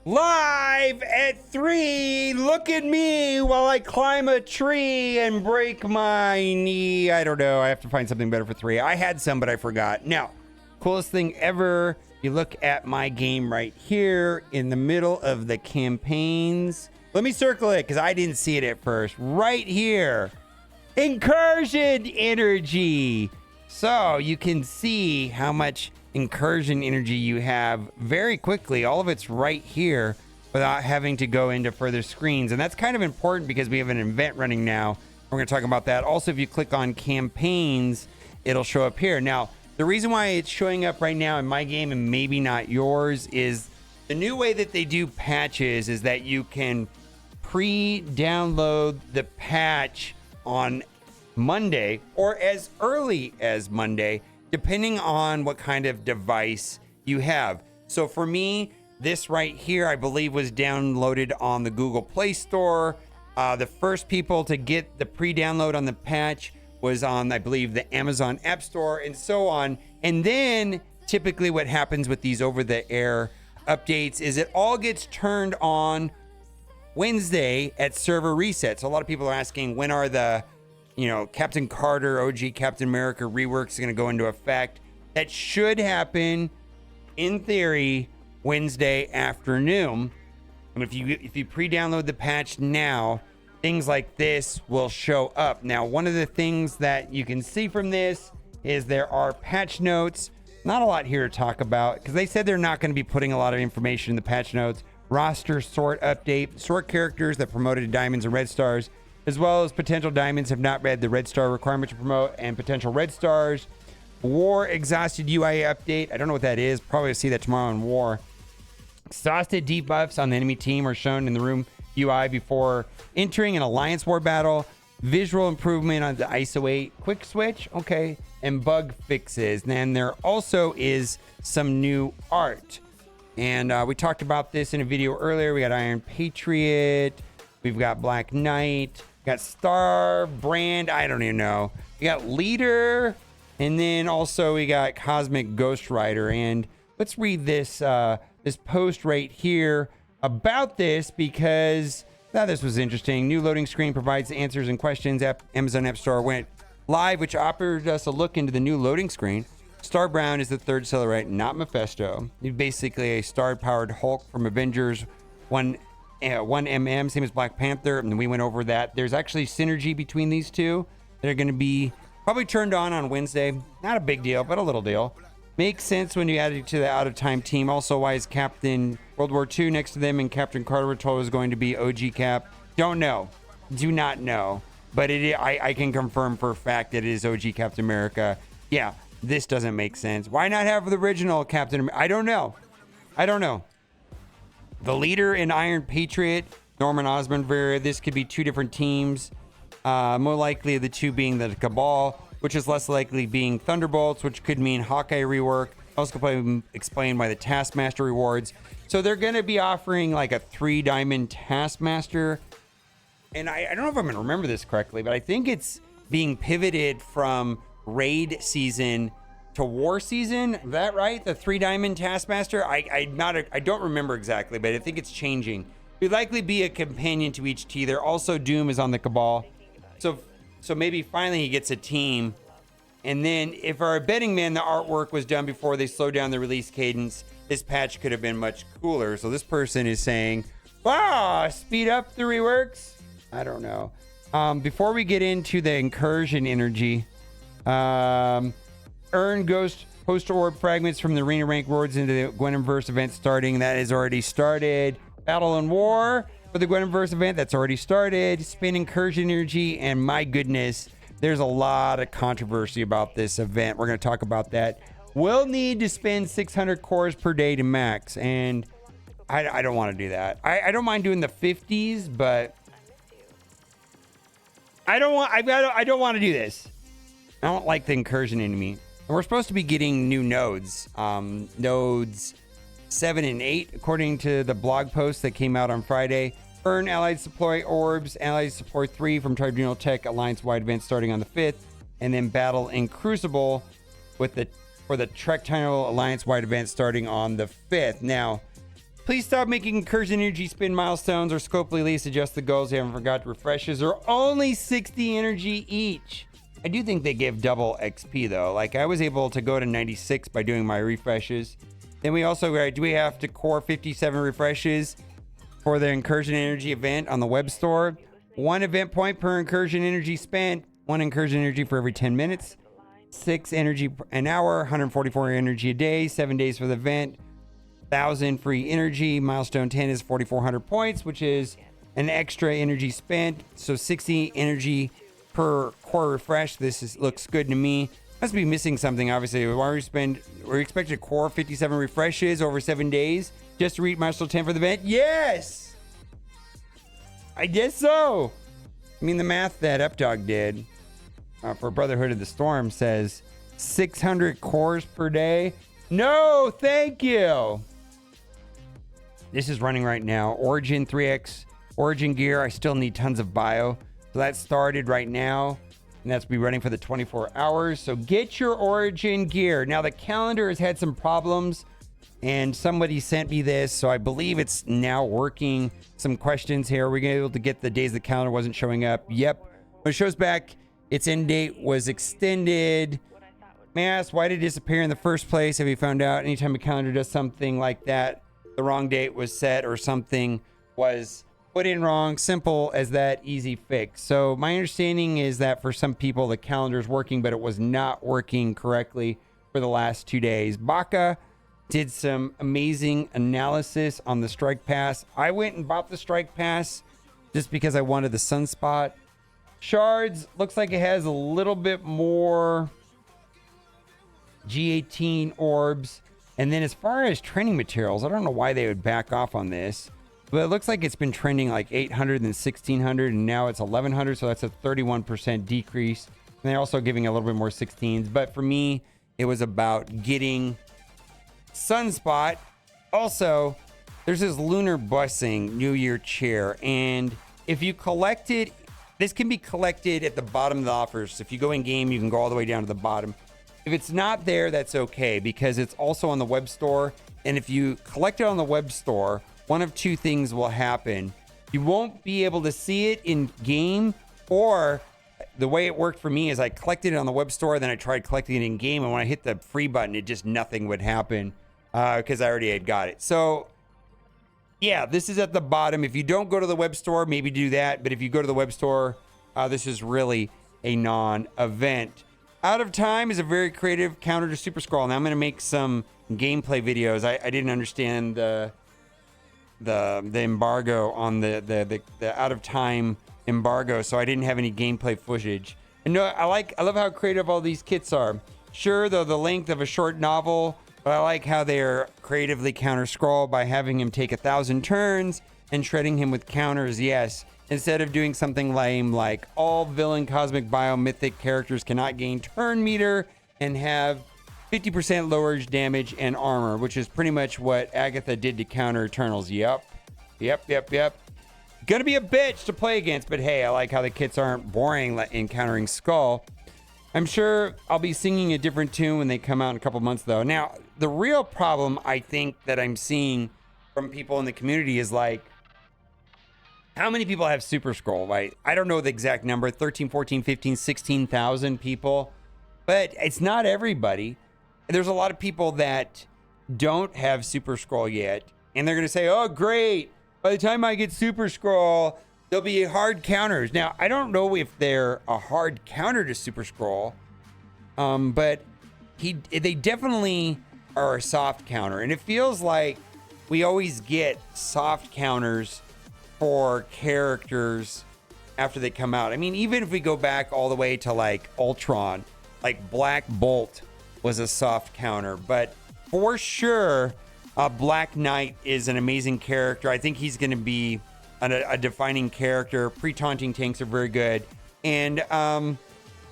Live at 3. Look at me while I climb a tree and break my knee. I don't know. I have to find something better for 3. I had some, but I forgot. Now, coolest thing ever. You look at my game right here in the middle of the campaigns. Let me circle it because I didn't see it at first. Right here. Incursion Energy. So you can see how much incursion energy you have very quickly. All of it's right here without having to go into further screens. And that's kind of important because we have an event running now. We're going to talk about that. Also, if you click on campaigns, it'll show up here. Now, the reason why it's showing up right now in my game and maybe not yours is the new way that they do patches is that you can pre-download the patch on Monday or as early as Monday, depending on what kind of device you have. So for me, this right here, I believe was downloaded on the Google Play Store. The first people to get the pre-download on the patch was on, I believe, the Amazon App Store and so on. And then typically what happens with these over-the-air updates is it all gets turned on Wednesday at server reset. So a lot of people are asking, when are the Captain Carter, OG Captain America reworks going to go into effect? That should happen, in theory, Wednesday afternoon. And if you pre-download the patch now, things like this will show up. Now, one of the things that you can see from this is there are patch notes. Not a lot here to talk about because they said they're not going to be putting a lot of information in the patch notes. Roster sort update, sort characters that promoted diamonds and red stars, as well as potential diamonds have not read the red star requirement to promote, and potential red stars. War exhausted UI update. I don't know what that is. Probably see that tomorrow in War. Exhausted debuffs on the enemy team are shown in the room UI before entering an Alliance War battle. Visual improvement on the ISO 8 quick switch. Okay. And bug fixes. And then there also is some new art. And we talked about this in a video earlier. We got Iron Patriot. We've got Black Knight. Got Star Brand. I don't even know. We got Leader. And then also we got Cosmic Ghost Rider. And let's read this this post right here about this because this was interesting. New loading screen provides answers and questions. Amazon App Store went live, which offered us a look into the new loading screen. Star Brown is the third silhouette, not Mephisto. He's basically a star-powered Hulk from Avengers 1mm, same as Black Panther, and we went over that. There's actually synergy between these two that are going to be probably turned on Wednesday. Not a big deal, but a little deal. Makes sense when you add it to the out-of-time team. Also, why is Captain World War II next to them and Captain Carter were told is going to be OG Cap? Don't know. Do not know. But I can confirm for a fact that it is OG Captain America. Yeah, this doesn't make sense. Why not have the original Captain America? I don't know. The Leader in Iron Patriot, Norman Osborn variant. This could be two different teams. More likely the two being the Cabal, which is less likely being Thunderbolts, which could mean Hawkeye rework. Also could probably explain why the Taskmaster rewards. So they're going to be offering like a 3-diamond Taskmaster. And I don't know if I'm going to remember this correctly, but I think it's being pivoted from raid season to war season. Is that right? The 3-diamond Taskmaster? I don't remember exactly, but I think it's changing. It would likely be a companion to each T. There also Doom is on the Cabal. So maybe finally he gets a team. And then if our betting man, the artwork was done before they slowed down the release cadence, this patch could have been much cooler. So this person is saying, wow, speed up the reworks. I don't know. Before we get into the Incursion Energy, earn Ghost Post Orb fragments from the Arena Rank Rewards into the Gwenverse event starting. That has already started. Battle and War for the Gwenverse event. That's already started. Spin Incursion Energy. And my goodness, there's a lot of controversy about this event. We're going to talk about that. We'll need to spend 600 cores per day to max. And I don't want to do that. I don't mind doing the 50s, but I don't want to do this. I don't like the Incursion Enemy. And we're supposed to be getting new nodes. Nodes 7 and 8, according to the blog post that came out on Friday. Earn Allied Support Orbs, Allied Support 3 from Tribunal Tech Alliance-wide event starting on the 5th. And then battle in Crucible for the Trek Tunnel Alliance-wide event starting on the 5th. Now, Please stop making Incursion Energy spin milestones or scope release. Adjust the goals. You haven't forgot to refreshes. They're only 60 energy each. I do think they give double XP though. Like I was able to go to 96 by doing my refreshes. Then we also do we have to core 57 refreshes for the Incursion Energy event on the web store. 1 event point per Incursion Energy spent. 1 Incursion Energy for every 10 minutes. 6 energy an hour. 144 energy a day. 7 days for the event. 1,000 free energy. Milestone 10 is 4,400 points, which is an extra energy spent. So 60 energy per core refresh. Looks good to me. Must be missing something, obviously. We're expected core 57 refreshes over 7 days just to reach milestone 10 for the event. Yes! I guess so. I mean, the math that Updog did for Brotherhood of the Storm says 600 cores per day. No, thank you. This is running right now. Origin 3X, Origin gear. I still need tons of bio. So that started right now. And that's be running for the 24 hours. So get your Origin gear. Now the calendar has had some problems and somebody sent me this. So I believe it's now working. Some questions here. We're able to get the days the calendar wasn't showing up. Yep. When it shows back, its end date was extended. May I ask, why did it disappear in the first place? Have you found out anytime a calendar does something like that, the wrong date was set or something was put in wrong? Simple as that, easy fix. So my understanding is that for some people, the calendar is working, but it was not working correctly for the last 2 days. Baka did some amazing analysis on the strike pass. I went and bought the strike pass just because I wanted the sunspot. Shards looks like it has a little bit more G18 orbs. And then as far as training materials, I don't know why they would back off on this, but it looks like it's been trending like 800 and 1600 and now it's 1100. So that's a 31% decrease. And they're also giving a little bit more 16s. But for me, it was about getting sunspot. Also, there's this Lunar Busing New Year chair. And if you collect it, this can be collected at the bottom of the offers. So if you go in game, you can go all the way down to the bottom. If it's not there, that's okay because it's also on the web store. And if you collect it on the web store, one of two things will happen. You won't be able to see it in game, or the way it worked for me is I collected it on the web store, then I tried collecting it in game, and when I hit the free button, it just nothing would happen because I already had got it. So yeah, this is at the bottom. If you don't go to the web store, maybe do that. But if you go to the web store, this is really a non-event. Out of Time is a very creative counter to Super Scroll. Now I'm going to make some gameplay videos. I didn't understand the embargo on the Out of Time embargo, so I didn't have any gameplay footage. And no, I love how creative all these kits are. Sure, though, the length of a short novel, but I like how they're creatively counter scroll by having him take 1,000 turns and shredding him with counters. Yes. Instead of doing something lame like all villain cosmic bio mythic characters cannot gain turn meter and have 50% lower damage and armor, which is pretty much what Agatha did to counter Eternals. Yep. Gonna be a bitch to play against, but hey, I like how the kits aren't boring in countering Skull. I'm sure I'll be singing a different tune when they come out in a couple months, though. Now, the real problem I think that I'm seeing from people in the community is like, how many people have Super Scroll, right? I don't know the exact number, 13, 14, 15, 16,000 people, but it's not everybody. There's a lot of people that don't have Super Scroll yet, and they're going to say, oh, great. By the time I get Super Scroll, there'll be hard counters. Now, I don't know if they're a hard counter to Super Scroll, but they definitely are a soft counter. And it feels like we always get soft counters for characters after they come out. I mean, even if we go back all the way to like Ultron, like Black Bolt was a soft counter, but for sure, Black Knight is an amazing character. I think he's going to be a defining character. Pre-taunting tanks are very good. And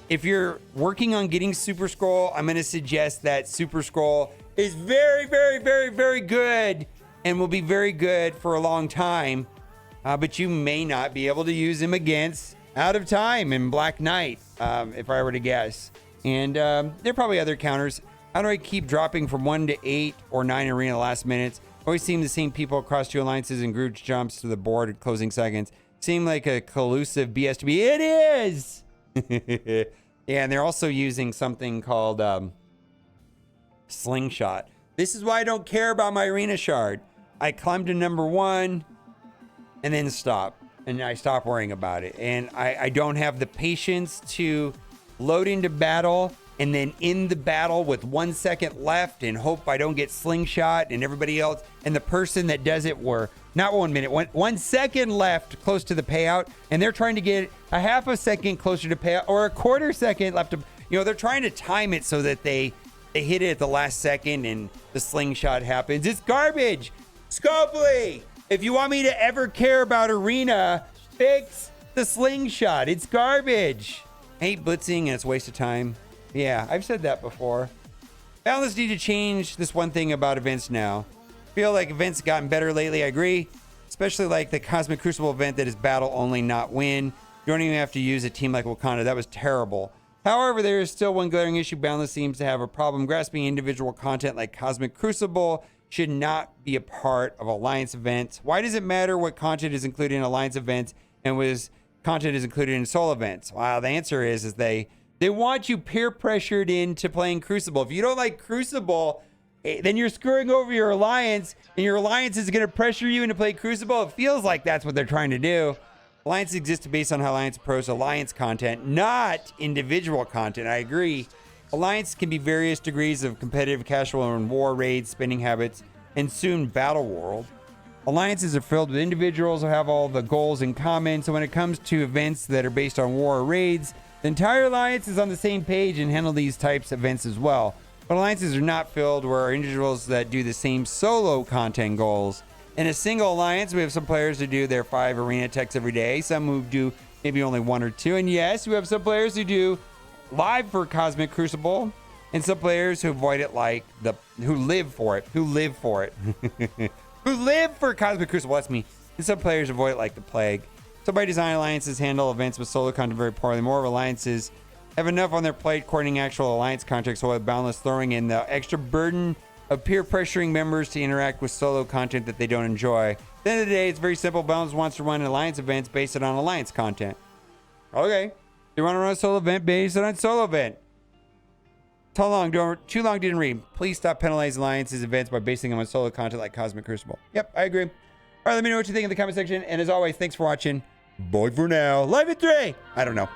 if you're working on getting Super Scroll, I'm going to suggest that Super Scroll is very, very, very, very good and will be very good for a long time. But you may not be able to use him against Out of Time and Black Knight, if I were to guess. And there are probably other counters. How do I keep dropping from 1 to 8 or 9 arena last minutes? Always seem the same people across 2 alliances and group jumps to the board at closing seconds. Seem like a collusive BS to me. It is! Yeah, and they're also using something called Slingshot. This is why I don't care about my arena shard. I climb to number 1 and then stop. And I stop worrying about it. And I don't have the patience to load into battle and then in the battle with 1 second left and hope I don't get slingshot and everybody else. And the person that does it were not 1 minute, 1 second left close to the payout. And they're trying to get a half a second closer to payout or a quarter second left to, you know, they're trying to time it so that they hit it at the last second and the slingshot happens. It's garbage. Scopely, if you want me to ever care about arena, fix the slingshot. It's garbage. I hate blitzing and it's a waste of time. Yeah, I've said that before. Balance need to change this one thing about events now. Feel like events have gotten better lately. I agree. Especially like the Cosmic Crucible event that is battle only, not win. You don't even have to use a team like Wakanda. That was terrible. However, there is still one glaring issue. Boundless seems to have a problem grasping individual content like Cosmic Crucible should not be a part of Alliance events. Why does it matter what content is included in Alliance events and was content is included in Soul events? Well, the answer is they want you peer pressured into playing Crucible. If you don't like Crucible, then you're screwing over your Alliance, and your Alliance is going to pressure you into play Crucible. It feels like that's what they're trying to do. Alliance exists based on how Alliance approaches Alliance content, not individual content. I agree. Alliance can be various degrees of competitive, casual, and war raids, spending habits, and soon battle world. Alliances are filled with individuals who have all the goals in common. So when it comes to events that are based on war or raids, the entire alliance is on the same page and handle these types of events as well. But alliances are not filled where individuals that do the same solo content goals. In a single alliance, we have some players who do their 5 arena techs every day. Some who do maybe only 1 or 2. And yes, we have some players who do live for Cosmic Crucible, and some players who avoid it who live for it who live for Cosmic Crucible. That's me. And some players avoid it like the plague. So by design, alliances handle events with solo content very poorly. More alliances have enough on their plate coordinating actual alliance contracts, while Boundless throwing in the extra burden of peer pressuring members to interact with solo content that they don't enjoy. At the end of the day, it's very simple. Boundless wants to run alliance events based on alliance content. Okay. You want to run a solo event based on a solo event. Too long didn't read. Please stop penalizing alliances events by basing them on solo content like Cosmic Crucible. Yep, I agree. All right, let me know what you think in the comment section. And as always, thanks for watching. Bye for now. Live at 3. I don't know.